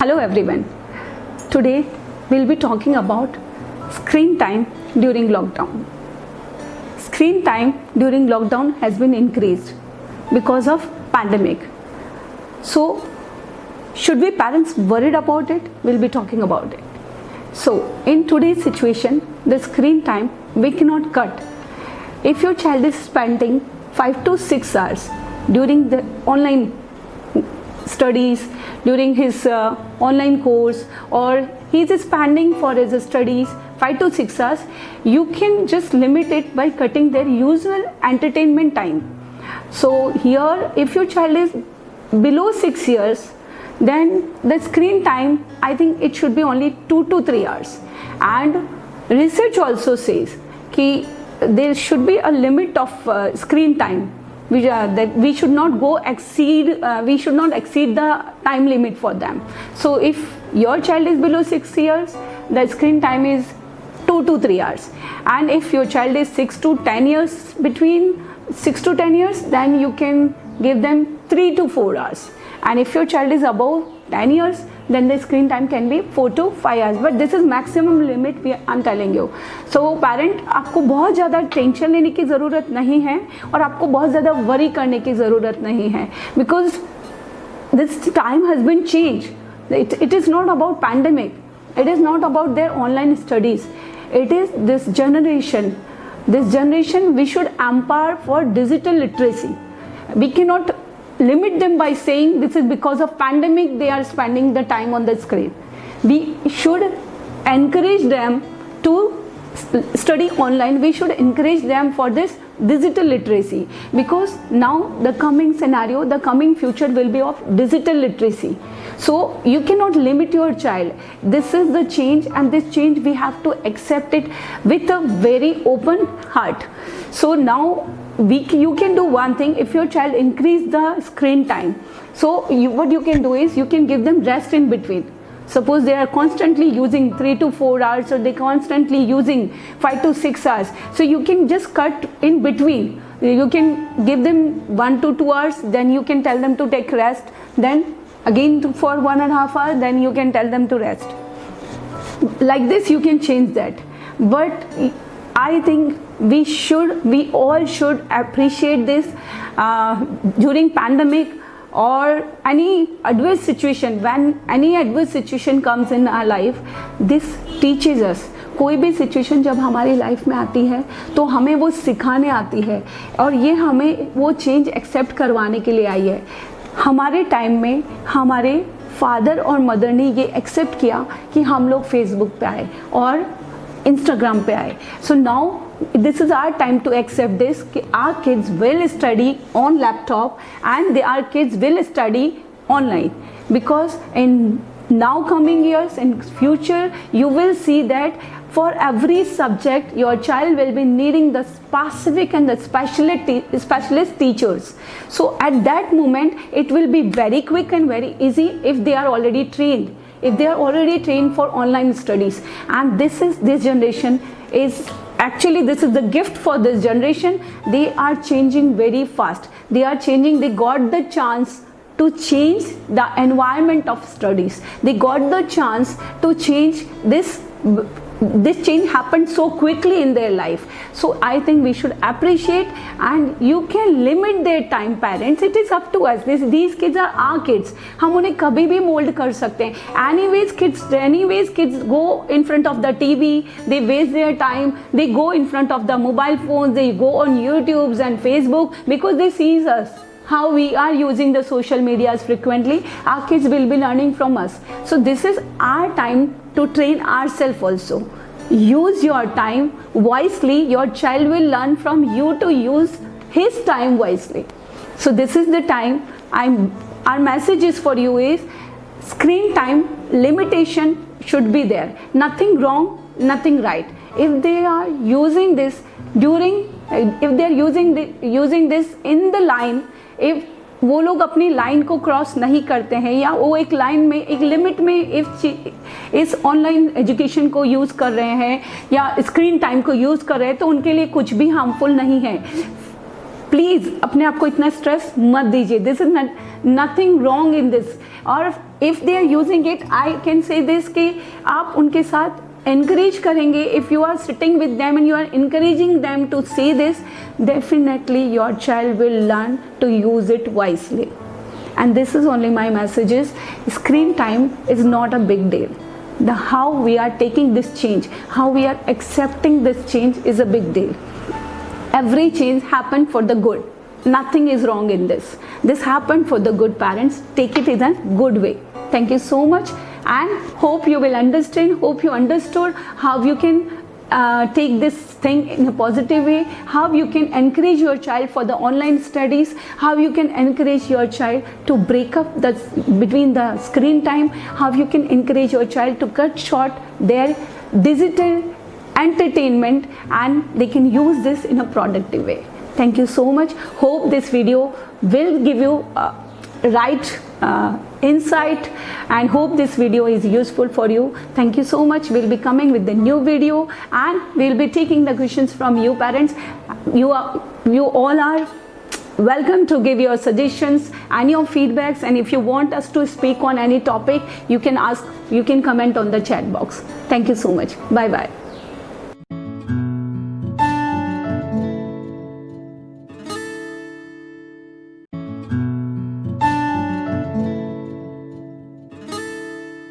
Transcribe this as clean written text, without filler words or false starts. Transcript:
Hello everyone. Today we'll be talking about screen time during lockdown. Screen time during lockdown has been increased because of pandemic. So should we parents worried about it? We'll be talking about it. So in today's situation, the screen time we cannot cut. If your child is spending 5 to 6 hours during the online studies, during his online course, or he is spending for his studies 5 to 6 hours, you can just limit it by cutting their usual entertainment time. So here, if your child is below 6 years, then the screen time, I think it should be only 2 to 3 hours. And research also says that there should be a limit of screen time. That we should not exceed the time limit for them. So if your child is below 6 years, the screen time is 2 to 3 hours. And if your child is 6 to 10 years, between 6 to 10 years, then you can give them 3 to 4 hours. And if your child is above 10 years, then the screen time can be 4 to 5 hours. But this is maximum limit I'm telling you. So parent, आपको बहुत ज़्यादा tension लेने की ज़रूरत नहीं है और आपको बहुत ज़्यादा वरी करने की ज़रूरत नहीं है, because this time has been changed. It is not about pandemic. It is not about their online studies. It is this generation. This generation we should empower for digital literacy. We cannot limit them by saying this is because of pandemic they are spending the time on the screen. We should encourage them to study online. We should encourage them for this digital literacy, because now the coming scenario, the coming future will be of digital literacy. So you cannot limit your child. This is the change, and this change we have to accept it with a very open heart. So now you can do one thing. If your child increase the screen time, so what you can do is you can give them rest in between. Suppose they are constantly using 3 to 4 hours, or they constantly using 5 to 6 hours, so you can just cut in between. You can give them 1 to 2 hours, then you can tell them to take rest, then again for 1.5 hours, then you can tell them to rest. Like this you can change that. But I think we all should appreciate this during pandemic or any adverse situation. When any adverse situation comes in our life, this teaches us. कोई भी situation जब हमारी life में आती है तो हमें वो सिखाने आती है, और ये हमें वो चेंज एक्सेप्ट करवाने के लिए आई है. हमारे टाइम में हमारे फादर और मदर ने ये एक्सेप्ट किया कि हम लोग फेसबुक पे आए और इंस्टाग्राम पे आए. So now this is our time to accept this. Our kids will study on laptop and our kids will study online, because in now coming years, in future, you will see that for every subject your child will be needing the specific and the specialist teachers. So at that moment it will be very quick and very easy if they are already trained. If they are already trained for online studies. And this generation is actually, this is the gift for this generation. They are changing very fast. They are changing. They got the chance to change the environment of studies. They got the chance to change this. This change happened so quickly in their life. So I think we should appreciate, and you can limit their time, parents. It is up to us. These kids are our kids. हम उन्हें कभी भी mold कर सकते हैं. Anyways kids go in front of the TV. They waste their time. They go in front of the mobile phones. They go on YouTubes and Facebook because they see us. How we are using the social medias frequently. Our kids will be learning from us. So this is our time to train ourselves also. Use your time wisely. Your child will learn from you to use his time wisely. So this is the time. Our message is for you is screen time limitation should be there. Nothing wrong, nothing right. If they are using this if they are using this in the line, if वो लोग अपनी line को cross नहीं करते हैं, या वो एक लाइन में, एक लिमिट में इस ऑनलाइन एजुकेशन को यूज़ कर रहे हैं या स्क्रीन टाइम को यूज़ कर रहे हैं, तो उनके लिए कुछ भी हार्मफुल नहीं है. प्लीज़ अपने आप को इतना स्ट्रेस मत दीजिए. This is nothing wrong in this. और if they are using it, I can say this कि आप उनके साथ encourage करेंगे. if you are sitting with them and you are encouraging them to say this, definitely your child will learn to use it wisely. And this is only my message is, screen time is not a big deal. The how we are taking this change, how we are accepting this change is a big deal. Every change happened for the good. Nothing is wrong in this. This happened for the good. Parents, take it in a good way. Thank you so much, and hope you will understand, hope you understood how you can take this thing in a positive way, how you can encourage your child for the online studies, how you can encourage your child to break up the between the screen time, how you can encourage your child to cut short their digital entertainment, and they can use this in a productive way. Thank you so much. Hope this video will give you right insight, and hope this video is useful for you. Thank you so much. We'll be coming with the new video, and we'll be taking the questions from you parents. You all are welcome to give your suggestions and your feedbacks, and if you want us to speak on any topic, you can ask, you can comment on the chat box. Thank you so much. Bye bye.